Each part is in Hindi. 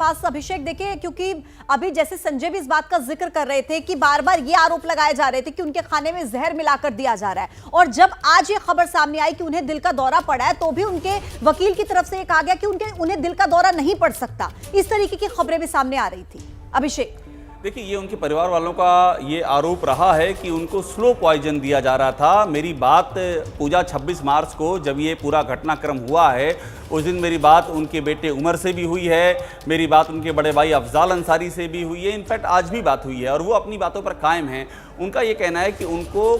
पास अभिषेक देखिए, क्योंकि अभी जैसे संजय भी इस बात का जिक्र कर रहे थे कि बार बार ये आरोप लगाए जा रहे थे कि उनके खाने में जहर मिलाकर दिया जा रहा है, और जब आज ये खबर सामने आई कि उन्हें दिल का दौरा पड़ा है तो भी उनके वकील की तरफ से ये कहा गया कि उन्हें दिल का दौरा नहीं पड़ सकता। इस तरीके की खबरें भी सामने आ रही थी। अभिषेक देखिए, ये उनके परिवार वालों का ये आरोप रहा है कि उनको स्लो पॉइजन दिया जा रहा था। मेरी बात पूजा 26 मार्च को जब ये पूरा घटनाक्रम हुआ है उस दिन मेरी बात उनके बेटे उमर से भी हुई है, मेरी बात उनके बड़े भाई अफजाल अंसारी से भी हुई है, इनफैक्ट आज भी बात हुई है और वो अपनी बातों पर कायम हैं। उनका ये कहना है कि उनको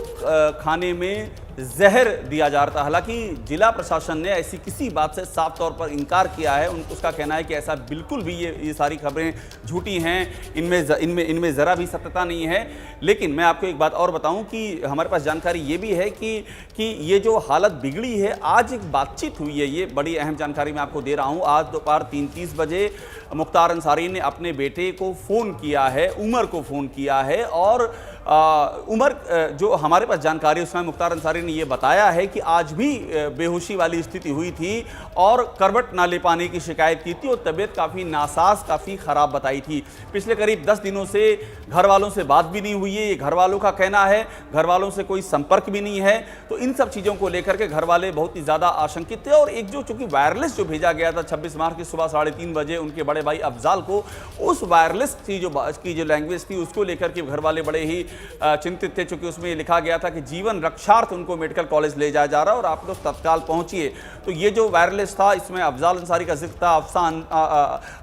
खाने में जहर दिया जा रहा था। हालांकि जिला प्रशासन ने ऐसी किसी बात से साफ तौर पर इनकार किया है। उसका कहना है कि ऐसा बिल्कुल भी ये सारी खबरें झूठी हैं, इनमें ज़रा भी सत्यता नहीं है। लेकिन मैं आपको एक बात और बताऊं कि हमारे पास जानकारी ये भी है कि ये जो हालत बिगड़ी है, आज एक बातचीत हुई है, ये बड़ी अहम जानकारी मैं आपको दे रहा हूँ। आज दोपहर 3:30 बजे मुख्तार अंसारी ने अपने बेटे को फ़ोन किया है, उमर को फ़ोन किया है, और उमर जो हमारे पास जानकारी उसमें मुख्तार अंसारी ने ये बताया है कि आज भी बेहोशी वाली स्थिति हुई थी और करवट ना ले पाने की शिकायत की थी और तबीयत काफ़ी नासाज, काफ़ी ख़राब बताई थी। पिछले करीब 10 दिनों से घर वालों से बात भी नहीं हुई है, ये घर वालों का कहना है। घर वालों से कोई संपर्क भी नहीं है। तो इन सब चीज़ों को लेकर के घर वाले बहुत ही ज़्यादा आशंकित थे। और एक जो चूँकि वायरलेस जो भेजा गया था 26 मार्च की सुबह 3:30 बजे उनके बड़े भाई अफजाल को, उस वायरलेस की जो लैंग्वेज थी उसको लेकर के घर वाले बड़े ही चिंतित थे, चूंकि उसमें लिखा गया था कि जीवन रक्षार्थ उनको मेडिकल कॉलेज ले जाया जा रहा है और आप लोग तत्काल पहुंचिए। तो ये जो वायरलेस था इसमें अफजाल अंसारी का जिक्र था,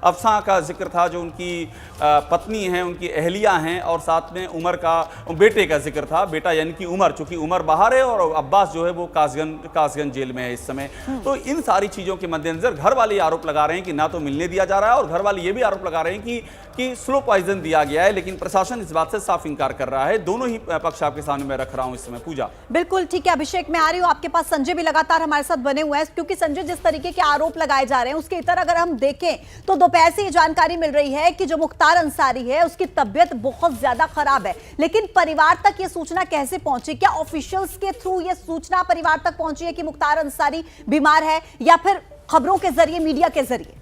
अफसा का जिक्र था जो उनकी पत्नी हैं, उनकी अहलिया हैं, और साथ में उमर का बेटे का जिक्र था। बेटा यानी कि उमर, चूंकि उमर बाहर है और अब्बास जो है वो कासगंज जेल में है इस समय। तो इन सारी चीज़ों के मद्देनजर घर वाले आरोप लगा रहे हैं कि ना तो मिलने दिया जा रहा है, और घर वाले ये भी आरोप लगा रहे हैं कि स्लो पॉइजन दिया गया है। लेकिन प्रशासन इस बात से साफ इंकार कर रहा है। दोनों ही पक्ष आपके सामने मैं रख रहा हूं इस समय। पूजा बिल्कुल ठीक है। अभिषेक मैं आ रही हूं आपके पास। संजय भी लगातार हमारे साथ बने हुए हैं, क्योंकि संजय जिस तरीके के आरोप लगाए जा रहे हैं उसके इतर अगर हम देखें तो दोपहर से ये जानकारी मिल रही है कि जो मुख्तार अंसारी है उसकी तबियत बहुत ज्यादा खराब है। लेकिन परिवार तक ये सूचना कैसे पहुंची? क्या ऑफिशियल्स के थ्रू ये सूचना परिवार तक पहुंची है कि मुख्तार अंसारी बीमार है, या फिर खबरों के जरिए, मीडिया के जरिए?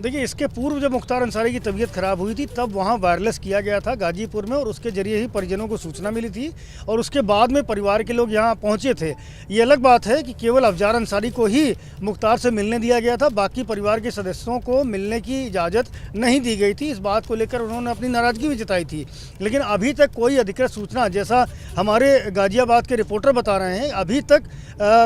देखिए, इसके पूर्व जब मुख्तार अंसारी की तबीयत खराब हुई थी तब वहाँ वायरलेस किया गया था गाजीपुर में, और उसके जरिए ही परिजनों को सूचना मिली थी और उसके बाद में परिवार के लोग यहाँ पहुँचे थे। ये अलग बात है कि केवल अफजार अंसारी को ही मुख्तार से मिलने दिया गया था, बाकी परिवार के सदस्यों को मिलने की इजाज़त नहीं दी गई थी। इस बात को लेकर उन्होंने अपनी नाराज़गी भी जताई थी। लेकिन अभी तक कोई अधिकृत सूचना, जैसा हमारे गाजियाबाद के रिपोर्टर बता रहे हैं, अभी तक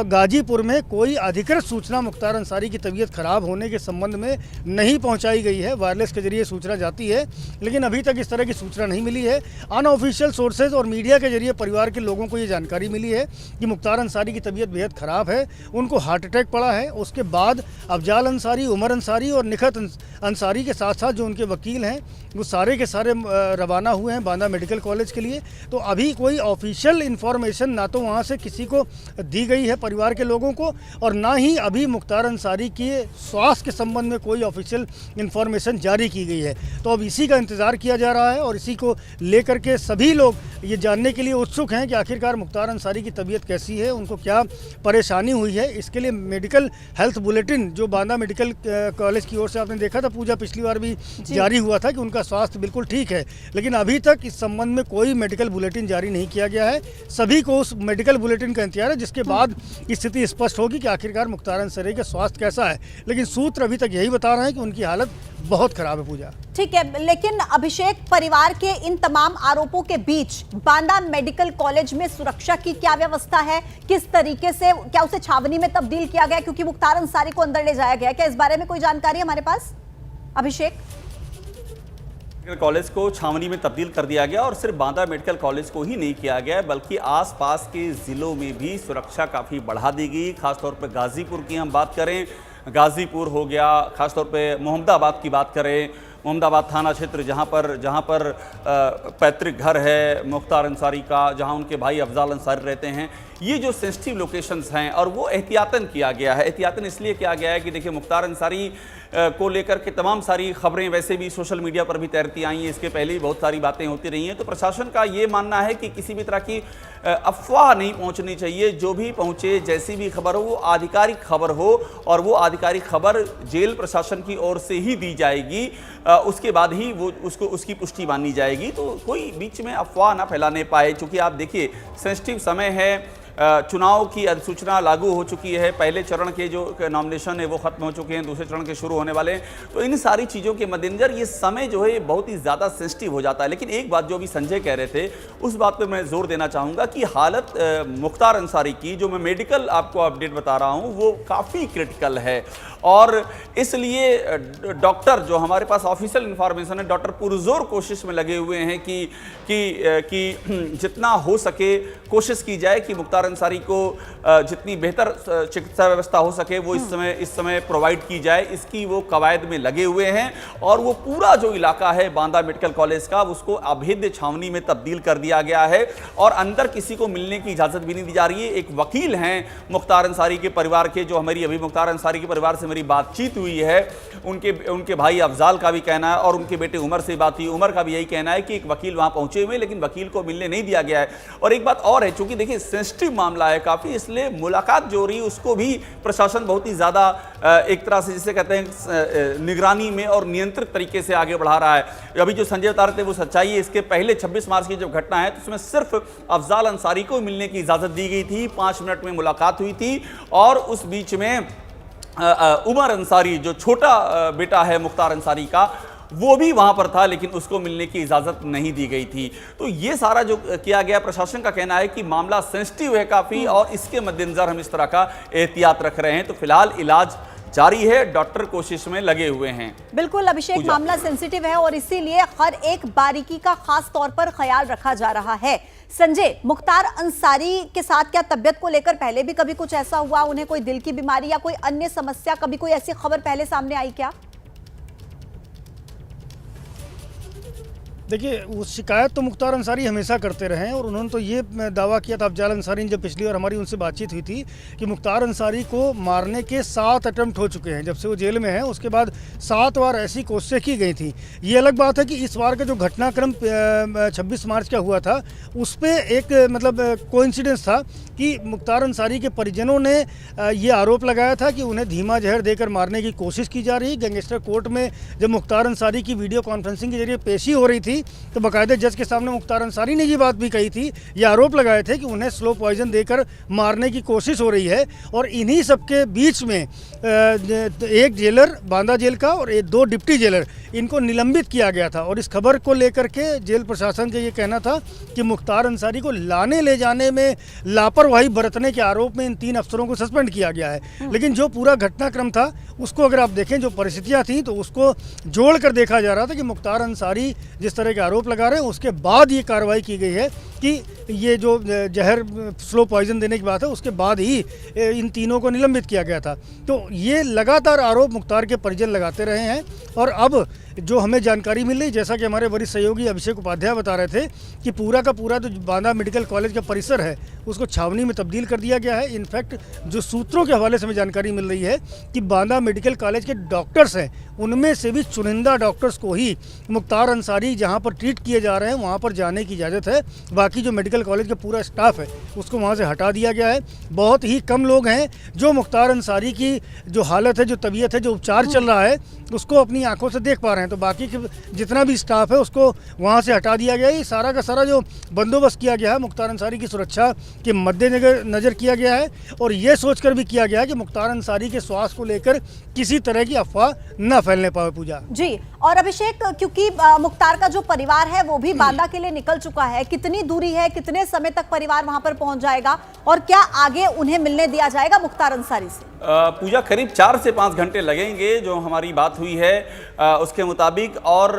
गाजीपुर में कोई अधिकृत सूचना मुख्तार अंसारी की तबीयत खराब होने के संबंध में नहीं पहुंचाई गई है। वायरलेस के जरिए सूचना जाती है, लेकिन अभी तक इस तरह की सूचना नहीं मिली है। अनऑफिशियल सोर्सेज और मीडिया के जरिए परिवार के लोगों को ये जानकारी मिली है कि मुख्तार अंसारी की तबीयत बेहद ख़राब है, उनको हार्ट अटैक पड़ा है। उसके बाद अफजाल अंसारी, उमर अंसारी और निखत अंसारी के साथ साथ जो उनके वकील हैं वो सारे के सारे रवाना हुए हैं बांदा मेडिकल कॉलेज के लिए। तो अभी कोई ऑफिशियल इन्फॉर्मेशन ना तो वहाँ से किसी को दी गई है परिवार के लोगों को, और ना ही अभी मुख्तार अंसारी के स्वास्थ्य के संबंध में कोई ऑफिशियल इन्फॉर्मेशन जारी की गई है। तो अब इसी का इंतज़ार किया जा रहा है और इसी को लेकर के सभी लोग ये जानने के लिए उत्सुक हैं कि आखिरकार मुख्तार अंसारी की तबीयत कैसी है, उनको क्या परेशानी हुई है। इसके लिए मेडिकल हेल्थ बुलेटिन जो बांदा मेडिकल कॉलेज की ओर से आपने देखा था पूजा, पिछली बार भी जारी हुआ था कि उनका स्वास्थ्य बिल्कुल ठीक है, लेकिन अभी तक इस संबंध में कोई मेडिकल बुलेटिन जारी नहीं किया गया है। सभी को उस मेडिकल बुलेटिन का इंतजार है जिसके बाद स्थिति स्पष्ट होगी कि आखिरकार मुख्तार अंसारी का स्वास्थ्य कैसा है। लेकिन सूत्र अभी तक यही बता रहे हैं कि उनकी हालत बहुत खराब है। पूजा ठीक है, लेकिन अभिषेक, परिवार के इन तमाम आरोपों के बीच बांदा मेडिकल कॉलेज में सुरक्षा की क्या व्यवस्था है? किस तरीके से, क्या उसे छावनी में तब्दील किया गया क्योंकि मुख्तार अंसारी को अंदर ले जाया गया? क्या इस बारे में कोई जानकारी है हमारे पास? अभिषेक, कॉलेज को छावनी में तब्दील कर दिया गया, और सिर्फ बांदा मेडिकल कॉलेज को ही नहीं किया गया बल्कि आसपास के ज़िलों में भी सुरक्षा काफ़ी बढ़ा दी गई। खासतौर पर गाज़ीपुर की हम बात करें, गाज़ीपुर हो गया, खासतौर पे मोहम्मदाबाद की बात करें, मोहम्मदाबाद थाना क्षेत्र जहाँ पर पैतृक घर है मुख्तार अंसारी का, जहाँ उनके भाई अफजाल अंसारी रहते हैं, ये जो सेंसिटिव लोकेशंस हैं और वो एहतियातन किया गया है। एहतियातन इसलिए किया गया है कि देखिए मुख्तार अंसारी को लेकर के तमाम सारी खबरें वैसे भी सोशल मीडिया पर भी तैरती आई हैं, इसके पहले भी बहुत सारी बातें होती रही हैं। तो प्रशासन का ये मानना है कि किसी भी तरह की अफवाह नहीं पहुंचनी चाहिए। जो भी पहुंचे, जैसी भी खबर हो, वो आधिकारिक खबर हो और वो आधिकारिक खबर जेल प्रशासन की ओर से ही दी जाएगी। उसके बाद ही वो उसकी पुष्टि मानी जाएगी। तो कोई बीच में अफवाह ना फैलाने पाए, क्योंकि आप देखिए सेंसिटिव समय है, चुनाव की अधिसूचना लागू हो चुकी है, पहले चरण के जो नॉमिनेशन है वो खत्म हो चुके हैं, दूसरे चरण के शुरू होने वाले हैं। तो इन सारी चीज़ों के मद्देनजर ये समय जो है ये बहुत ही ज़्यादा सेंसिटिव हो जाता है। लेकिन एक बात जो अभी संजय कह रहे थे उस बात पे मैं जोर देना चाहूँगा कि हालत मुख्तार अंसारी की, जो मैं मेडिकल आपको अपडेट बता रहा हूँ, वो काफ़ी क्रिटिकल है। और इसलिए डॉक्टर, जो हमारे पास ऑफिशियल इंफॉर्मेशन है, डॉक्टर पुरजोर कोशिश में लगे हुए हैं कि जितना हो सके कोशिश की जाए कि मुख्तार अंसारी को जितनी बेहतर चिकित्सा व्यवस्था हो सके वो इस समय प्रोवाइड की जाए। इसकी वो कवायद में लगे हुए हैं और वो पूरा जो इलाका है बांदा मेडिकल कॉलेज का, उसको अभेद्य छावनी में तब्दील कर दिया गया है और अंदर किसी को मिलने की इजाजत भी नहीं दी जा रही है। एक वकील हैं मुख्तार अंसारी के परिवार के, जो हमारी अभी मुख्तार अंसारी के परिवार से मेरी बातचीत हुई है, उनके भाई अफजाल का भी कहना है और उनके बेटे उमर से बात हुई, उमर का भी यही कहना है कि एक वकील वहां पहुंचे हुए, लेकिन वकील को मिलने नहीं दिया गया है। और एक बात और है, चूंकि देखिए सेंसिटिव मामला है काफी, इसलिए मुलाकात जो रही उसको भी प्रशासन बहुत ही ज्यादा एक तरह से जिसे कहते हैं निगरानी में और नियंत्रित तरीके से आगे बढ़ा रहा है। अभी जो संजय बता रहे थे वो सच्चाई है। इसके पहले 26 मार्च की जब घटना है तो उसमें सिर्फ अफजाल अंसारी को मिलने की इजाजत दी गई थी, 5 मिनट में मुलाकात हुई थी और उस बीच में उमर अंसारी, जो छोटा बेटा है मुख्तार अंसारी का, वो भी वहां पर था, लेकिन उसको मिलने की इजाजत नहीं दी गई थी। तो ये सारा जो किया गया, प्रशासन का कहना है कि मामला सेंसिटिव है काफी और इसके मद्देनजर हम इस तरह का एहतियात रख रहे हैं। तो फिलहाल इलाज जारी है, डॉक्टर कोशिश में लगे हुए हैं। बिल्कुल अभिषेक, मामला सेंसिटिव है और इसीलिए हर एक बारीकी का खास तौर पर ख्याल रखा जा रहा है। संजय, मुख्तार अंसारी के साथ क्या तबियत को लेकर पहले भी कभी कुछ ऐसा हुआ, उन्हें कोई दिल की बीमारी या कोई अन्य समस्या, कभी कोई ऐसी खबर पहले सामने आई क्या? देखिए, वो शिकायत तो मुख्तार अंसारी हमेशा करते रहे हैं और उन्होंने तो ये दावा किया था अफजाल अंसारी ने, जब पिछली बार हमारी उनसे बातचीत हुई थी, कि मुख्तार अंसारी को मारने के 7 अटेम्प्ट हो चुके हैं। जब से वो जेल में है उसके बाद 7 बार ऐसी कोशिशें की गई थी। ये अलग बात है कि इस बार का जो घटनाक्रम 26 मार्च का हुआ था उस पर एक मतलब कोइंसिडेंस था कि मुख्तार अंसारी के परिजनों ने ये आरोप लगाया था कि उन्हें धीमा जहर देकर मारने की कोशिश की जा रही। गैंगस्टर कोर्ट में जब मुख्तार अंसारी की वीडियो कॉन्फ्रेंसिंग के जरिए पेशी हो रही थी तो बाकायदे जज के सामने मुख्तार अंसारी ने ये बात भी कही थी, ये आरोप लगाए थे कि उन्हें स्लो पॉइजन देकर मारने की कोशिश हो रही है। और इन्हीं सबके बीच में एक जेलर बांदा जेल का और 2 डिप्टी जेलर, इनको निलंबित किया गया था। और इस खबर को लेकर के जेल प्रशासन का ये कहना था कि मुख्तार अंसारी को लाने ले जाने में लापरवाही बरतने के आरोप में इन 3 अफसरों को सस्पेंड किया गया है। लेकिन जो पूरा घटनाक्रम था उसको अगर आप देखें, जो परिस्थितियां थी, तो उसको जोड़ कर देखा जा रहा था कि मुख्तार अंसारी जिस तरह के आरोप लगा रहे हैं उसके बाद ये कार्रवाई की गई है कि ये जो जहर स्लो पॉइजन देने की बात है उसके बाद ही इन तीनों को निलंबित किया गया था। तो ये लगातार आरोप मुख्तार के परिजन लगाते रहे हैं और अब जो हमें जानकारी मिल रही, जैसा कि हमारे वरिष्ठ सहयोगी अभिषेक उपाध्याय बता रहे थे, कि पूरा का पूरा जो बांदा मेडिकल कॉलेज का परिसर है उसको छावनी में तब्दील कर दिया गया है। इनफैक्ट जो सूत्रों के हवाले से हमें जानकारी मिल रही है कि बांदा मेडिकल कॉलेज के डॉक्टर्स हैं उनमें से भी चुनिंदा डॉक्टर्स को ही मुख्तार अंसारी जहां पर ट्रीट किए जा रहे हैं वहां पर जाने की इजाज़त है। बाकी जो मेडिकल कॉलेज का पूरा स्टाफ है उसको वहां से हटा दिया गया है। बहुत ही कम लोग हैं जो मुख्तार अंसारी की जो हालत है, जो तबीयत है, जो उपचार चल रहा है उसको अपनी आंखों से देख पा रहे हैं। तो बाकी जितना भी स्टाफ है उसको वहाँ से हटा दिया गया है। ये सारा का सारा जो बंदोबस्त किया गया है मुख्तार अंसारी की सुरक्षा के मद्देनजर किया गया है और ये सोचकर भी किया गया है कि मुख्तार अंसारी के स्वास्थ्य को लेकर किसी तरह की अफवाह न फैलने पाए। पूजा जी, और अभिषेक, क्योंकि मुख्तार का जो परिवार है वो भी बांदा के लिए निकल चुका है, कितनी दूरी है, कितने समय तक परिवार वहां पर पहुंच जाएगा और क्या आगे उन्हें मिलने दिया जाएगा मुख्तार अंसारी से? पूजा करीब 4 से 5 घंटे लगेंगे जो हमारी बात हुई है उसके मुताबिक, और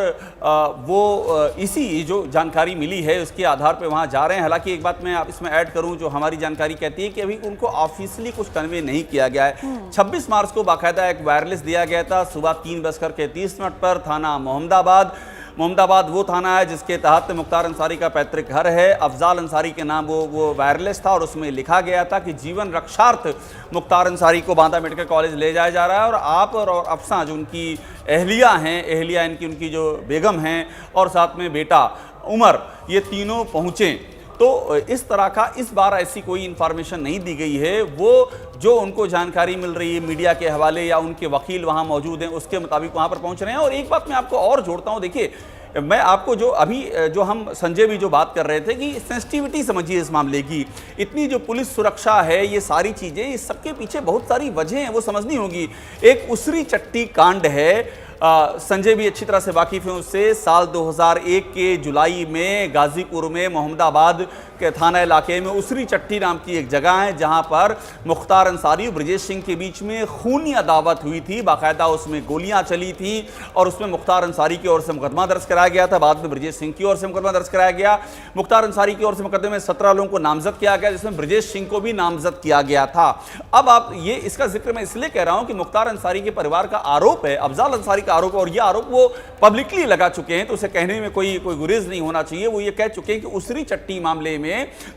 वो इसी जो जानकारी मिली है उसके आधार पे वहाँ जा रहे हैं। हालांकि एक बात मैं आप इसमें ऐड करूं, जो हमारी जानकारी कहती है कि अभी उनको ऑफिशियली कुछ कन्वे नहीं किया गया है। 26 मार्च को बाकायदा एक वायरलेस दिया गया था सुबह 3:30 पर थाना मोहम्मदाबाद, मोहम्मदाबाद वो थाना है जिसके तहत मुख्तार अंसारी का पैतृक घर है। अफजाल अंसारी के नाम वो वायरलेस था और उसमें लिखा गया था कि जीवन रक्षार्थ मुख्तार अंसारी को बांदा मेडिकल कॉलेज ले जाया जा रहा है। और आप और अफसा जो उनकी अहलिया हैं, अहलिया इनकी उनकी जो बेगम हैं और साथ में बेटा उमर, ये तीनों पहुँचे। तो इस तरह का इस बार ऐसी कोई इन्फॉर्मेशन नहीं दी गई है। वो जो उनको जानकारी मिल रही है मीडिया के हवाले या उनके वकील वहाँ मौजूद हैं उसके मुताबिक वहाँ पर पहुँच रहे हैं। और एक बात मैं आपको और जोड़ता हूँ, देखिए मैं आपको जो अभी जो हम संजय भी जो बात कर रहे थे कि सेंसिटिविटी समझिए इस मामले की, इतनी जो पुलिस सुरक्षा है, ये सारी चीज़ें, इस सबके पीछे बहुत सारी वजह हैं, वो समझनी होगी। एक उसरी चट्टी कांड है, संजय भी अच्छी तरह से वाकिफ हैं उससे। साल 2001 के जुलाई में गाजीपुर में मोहम्मदाबाद के थाना इलाके में उसरी चट्टी नाम की एक जगह है जहां पर मुख्तार अंसारी और ब्रजेश सिंह के बीच में खूनी अदावत हुई थी। बाकायदा उसमें गोलियां चली थी और उसमें मुख्तार अंसारी की ओर से मुकदमा दर्ज कराया गया था। बाद में ब्रजेश सिंह की ओर से मुकदमा दर्ज कराया गया। मुख्तार अंसारी की ओर से मुकदमे में 17 लोगों को नामजद किया गया, जिसमें ब्रजेश सिंह को भी नामजद किया गया था। अब आप ये इसका जिक्र मैं इसलिए कह रहा हूं कि मुख्तार अंसारी के परिवार का आरोप है, अफजाल अंसारी का आरोप है, और ये आरोप वो पब्लिकली लगा चुके हैं, तो उसे कहने में कोई गुरेज नहीं होना चाहिए। वो ये कह चुके हैं कि उसरी चट्टी मामले में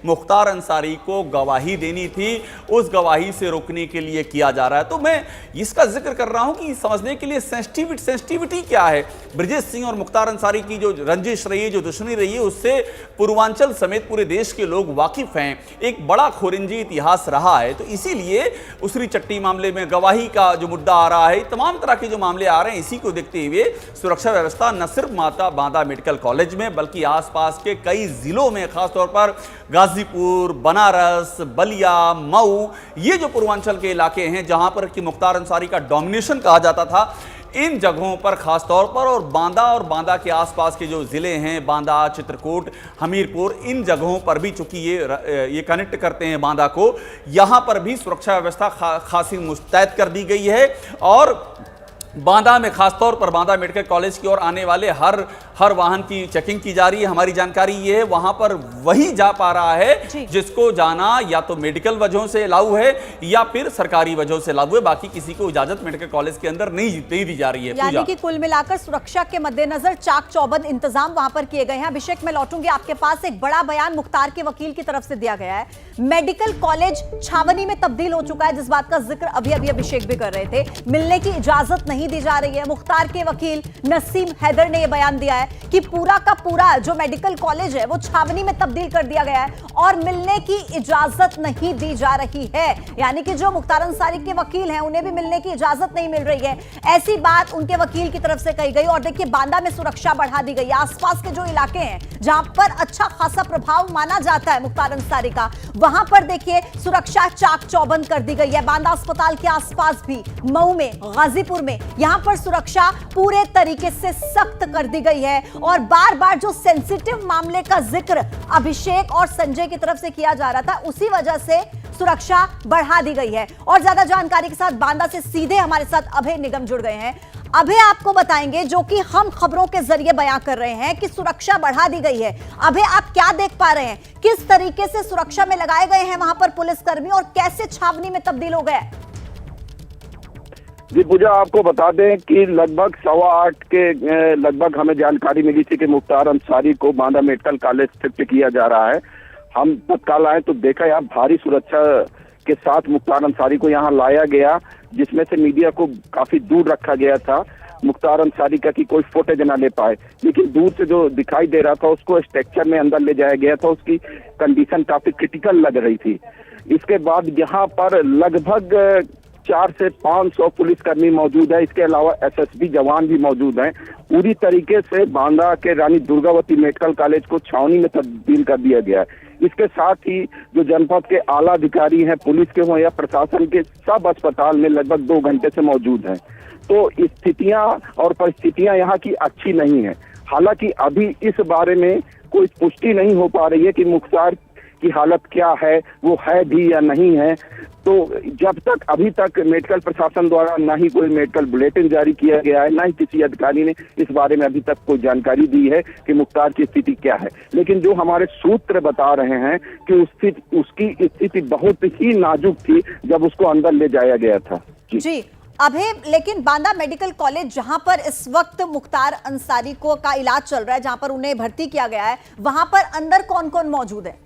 मुख्तार अंसारी को गवाही देनी थी, उस गवाही से रोकने के लिए किया जा रहा है। तो मैं इसका जिक्र कर रहा हूं कि समझने के लिए सेंसिटिविटी क्या है। ब्रजेश सिंह और मुख्तार अंसारी की जो रंजिश रही है, जो दुश्मनी रही है, उससे पूर्वांचल समेत पूरे देश के लोग वाकिफ हैं। एक बड़ा खोरिंजी इतिहास रहा है। तो इसीलिए उसरी चट्टी मामले में गवाही का जो मुद्दा आ रहा है, तमाम तरह के जो मामले आ रहे हैं, इसी को देखते हुए सुरक्षा व्यवस्था न सिर्फ बांदा मेडिकल कॉलेज में बल्कि आसपास के कई जिलों में, खासतौर पर गाजीपुर, बनारस, बलिया, मऊ, ये जो पूर्वांचल के इलाके हैं जहां पर कि मुख्तार अंसारी का डोमिनेशन कहा जाता था, इन जगहों पर खासतौर पर, और बांदा के आसपास के जो ज़िले हैं, बांदा, चित्रकूट, हमीरपुर, इन जगहों पर भी चूंकि ये कनेक्ट करते हैं बांदा को, यहाँ पर भी सुरक्षा व्यवस्था खासी मुस्तैद कर दी गई है। और बांदा में खासतौर पर बांदा मेडिकल कॉलेज की ओर आने वाले हर वाहन की चेकिंग की जा रही है। हमारी जानकारी ये है वहां पर वही जा पा रहा है जिसको जाना या तो मेडिकल वजहों से अलाउ है या फिर सरकारी वजहों से अलाउ है। बाकी किसी को इजाजत मेडिकल कॉलेज के अंदर नहीं दी जा रही है। यानी कि कुल मिलाकर सुरक्षा के मद्देनजर चाक चौबंद इंतजाम वहां पर किए गए हैं। अभिषेक, मैं लौटूंगी आपके पास। एक बड़ा बयान मुख्तार के वकील की तरफ से दिया गया है। मेडिकल कॉलेज छावनी में तब्दील हो चुका है, जिस बात का जिक्र अभी अभिषेक भी कर रहे थे। मिलने की इजाजत नहीं दी जा रही है। मुख्तार के वकील नसीम हैदर ने यह बयान दिया है कि पूरा का पूरा जो मेडिकल कॉलेज है वो छावनी में तब्दील कर दिया गया है और मिलने की इजाजत नहीं दी जा रही है। यानी कि जो मुख्तार अंसारी के वकील हैं उन्हें भी मिलने की इजाजत नहीं मिल रही है, ऐसी बात उनके वकील की तरफ से कही गई। और देखिए, बांदा में सुरक्षा बढ़ा दी गई। आसपास के जो इलाके हैं जहां पर अच्छा खासा प्रभाव माना जाता है मुख्तार अंसारी का, वहां पर देखिए सुरक्षा चाक चौबंद कर दी गई है। बांदा अस्पताल के आसपास भी, मऊ में, गाजीपुर में, यहां पर सुरक्षा पूरे तरीके से सख्त कर दी गई है। और बार बार जो सेंसिटिव मामले का जिक्र अभिषेक और संजय की तरफ से किया जा रहा था, उसी वजह से सुरक्षा बढ़ा दी गई है। और ज्यादा जानकारी के साथ बांदा से सीधे हमारे साथ अभय निगम जुड़ गए हैं। अभय, आपको बताएंगे जो कि हम खबरों के जरिए बयां कर रहे हैं कि सुरक्षा बढ़ा दी गई है। अभय, आप क्या देख पा रहे हैं? किस तरीके से सुरक्षा में लगाए गए हैं वहां पर पुलिसकर्मी और कैसे छावनी में तब्दील हो गए? जी पूजा, आपको बता दें कि लगभग 8:15 के लगभग हमें जानकारी मिली थी कि मुख्तार अंसारी को बांदा मेडिकल कॉलेज शिफ्ट किया जा रहा है। हम तत्काल आए तो देखा यहाँ भारी सुरक्षा के साथ मुख्तार अंसारी को यहाँ लाया गया, जिसमें से मीडिया को काफी दूर रखा गया था मुख्तार अंसारी का कि कोई फुटेज ना ले पाए। लेकिन दूर से जो दिखाई दे रहा था उसको स्ट्रक्चर में अंदर ले जाया गया था, उसकी कंडीशन काफी क्रिटिकल लग रही थी। इसके बाद यहाँ पर लगभग 400 से 500 पुलिसकर्मी मौजूद है। इसके अलावा एसएसबी जवान भी मौजूद हैं। पूरी तरीके से बांदा के रानी दुर्गावती मेडिकल कॉलेज को छावनी में तब्दील कर दिया गया है। इसके साथ ही जो जनपद के आला अधिकारी हैं, पुलिस के हों या प्रशासन के, सब अस्पताल में लगभग 2 घंटे से मौजूद हैं। तो स्थितियां और परिस्थितियां यहाँ की अच्छी नहीं है। हालांकि अभी इस बारे में कोई पुष्टि नहीं हो पा रही है कि मुख्तार की हालत क्या है, वो है भी या नहीं है। तो जब तक अभी तक मेडिकल प्रशासन द्वारा ना ही कोई मेडिकल बुलेटिन जारी किया गया है, ना ही किसी अधिकारी ने इस बारे में अभी तक कोई जानकारी दी है कि मुख्तार की स्थिति क्या है। लेकिन जो हमारे सूत्र बता रहे हैं कि उसकी स्थिति बहुत ही नाजुक थी जब उसको अंदर ले जाया गया था। जी, अभी लेकिन बांदा मेडिकल कॉलेज जहां पर इस वक्त मुख्तार अंसारी को का इलाज चल रहा है, जहां पर उन्हें भर्ती किया गया है, वहां पर अंदर कौन कौन मौजूद है?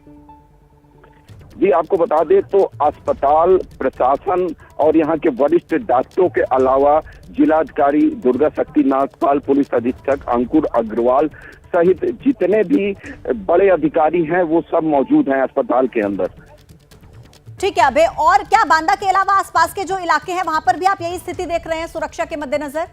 जी आपको बता दें तो अस्पताल प्रशासन और यहाँ के वरिष्ठ डॉक्टरों के अलावा जिलाधिकारी दुर्गा शक्ति नागपाल, पुलिस अधीक्षक अंकुर अग्रवाल सहित जितने भी बड़े अधिकारी हैं वो सब मौजूद हैं अस्पताल के अंदर। ठीक है अभय, और क्या बांदा के अलावा आसपास के जो इलाके हैं वहां पर भी आप यही स्थिति देख रहे हैं सुरक्षा के मद्देनजर?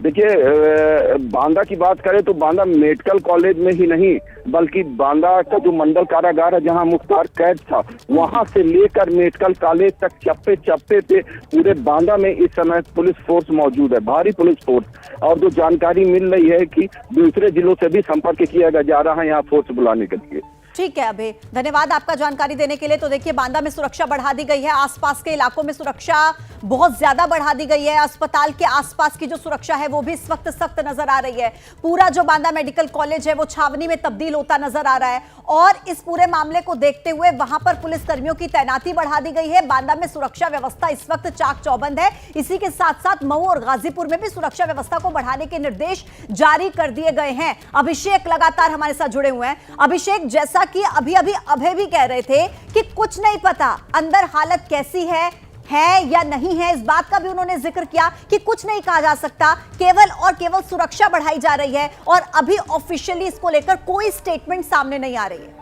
देखिए बांदा की बात करें तो बांदा मेडिकल कॉलेज में ही नहीं बल्कि बांदा का जो मंडल कारागार है जहां मुख्तार कैद था, वहां से लेकर मेडिकल कॉलेज तक चप्पे चप्पे पे पूरे बांदा में इस समय पुलिस फोर्स मौजूद है, भारी पुलिस फोर्स। और जो जानकारी मिल रही है कि दूसरे जिलों से भी संपर्क किया जा रहा है यहाँ फोर्स बुलाने के लिए। ठीक है अभय, धन्यवाद आपका जानकारी देने के लिए। तो देखिए बांदा में सुरक्षा बढ़ा दी गई है, आसपास के इलाकों में सुरक्षा बहुत ज्यादा बढ़ा दी गई है। अस्पताल के आसपास की जो सुरक्षा है वो भी इस वक्त सख्त नजर आ रही है। पूरा जो बांदा मेडिकल कॉलेज है वो छावनी में तब्दील होता नजर आ रहा है और इस पूरे मामले को देखते हुए वहां पर पुलिस कर्मियों की तैनाती बढ़ा दी गई है। बांदा में सुरक्षा व्यवस्था इस वक्त चाक चौबंद है। इसी के साथ साथ मऊ और गाजीपुर में भी सुरक्षा व्यवस्था को बढ़ाने के निर्देश जारी कर दिए गए हैं। अभिषेक लगातार हमारे साथ जुड़े हुए हैं। अभिषेक, जैसा कि अभी अभय भी कह रहे थे कि कुछ नहीं पता अंदर हालत कैसी है या नहीं है, इस बात का भी उन्होंने जिक्र किया कि कुछ नहीं कहा जा सकता, केवल और केवल सुरक्षा बढ़ाई जा रही है और अभी ऑफिशियली इसको लेकर कोई स्टेटमेंट सामने नहीं आ रही है।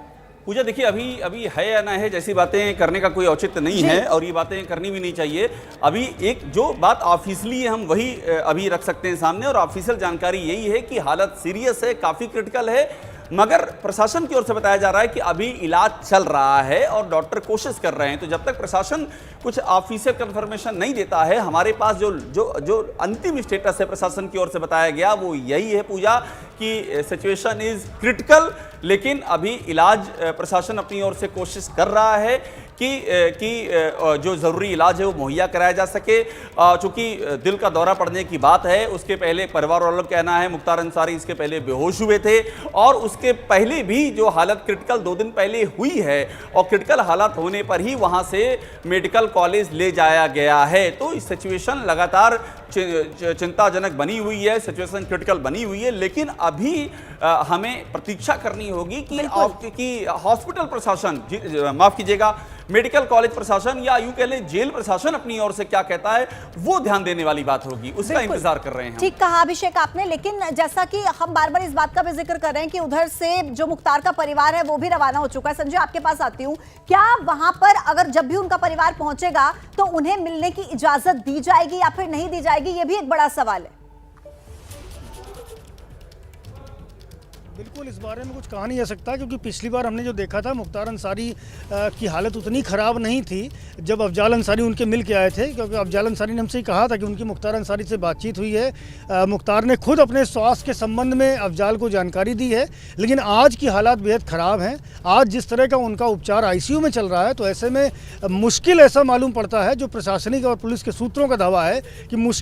पूजा देखिए अभी है या ना है जैसी बातें करने का कोई औचित्य नहीं है और ये बातें करनी भी नहीं चाहिए। अभी एक जो बात ऑफिशियली है हम वही अभी रख सकते हैं सामने और ऑफिशियल जानकारी यही है कि हालत सीरियस है, काफी क्रिटिकल है, मगर प्रशासन की ओर से बताया जा रहा है कि अभी इलाज चल रहा है और डॉक्टर कोशिश कर रहे हैं। तो जब तक प्रशासन कुछ ऑफिशियल कंफर्मेशन नहीं देता है, हमारे पास जो अंतिम स्टेटस है प्रशासन की ओर से बताया गया वो यही है पूजा कि सिचुएशन इज क्रिटिकल, लेकिन अभी इलाज प्रशासन अपनी ओर से कोशिश कर रहा है कि जो ज़रूरी इलाज है वो मुहैया कराया जा सके। चूँकि दिल का दौरा पड़ने की बात है, उसके पहले परिवार वालों का कहना है मुख्तार अंसारी इसके पहले बेहोश हुए थे और उसके पहले भी जो हालत क्रिटिकल 2 दिन पहले हुई है और क्रिटिकल हालत होने पर ही वहाँ से मेडिकल कॉलेज ले जाया गया है। तो इस सिचुएशन लगातार चिंताजनक बनी हुई है, सिचुएशन क्रिटिकल बनी हुई है, लेकिन अभी हमें प्रतीक्षा करनी होगी कि हॉस्पिटल प्रशासन, माफ कीजिएगा, मेडिकल कॉलेज प्रशासन या यूं कह लें जेल प्रशासन अपनी ओर से क्या कहता है वो ध्यान देने वाली बात होगी, उसका इंतजार कर रहे हैं। ठीक कहा अभिषेक आपने, लेकिन जैसा कि हम बार बार इस बात का भी जिक्र कर रहे हैं कि उधर से जो मुख्तार का परिवार है वो भी रवाना हो चुका है। संजय आपके पास आती हूँ, क्या वहां पर अगर जब भी उनका परिवार पहुंचेगा तो उन्हें मिलने की इजाजत दी जाएगी या फिर नहीं दी जाएगी, ये भी एक बड़ा सवाल है। बिल्कुल इस बारे में कुछ कहा नहीं जा सकता क्योंकि पिछली बार हमने जो देखा था मुख्तार अंसारी की हालत उतनी ख़राब नहीं थी जब अफजाल अंसारी उनके मिल के आए थे, क्योंकि अफजाल अंसारी ने हमसे कहा था कि उनकी मुख्तार अंसारी से बातचीत हुई है। मुख्तार ने खुद अपने स्वास्थ्य के संबंध में अफजाल को जानकारी दी है, लेकिन आज की हालात बेहद ख़राब हैं। आज जिस तरह का उनका उपचार ICU में चल रहा है तो ऐसे में मुश्किल ऐसा मालूम पड़ता है, जो प्रशासनिक और पुलिस के सूत्रों का दावा है कि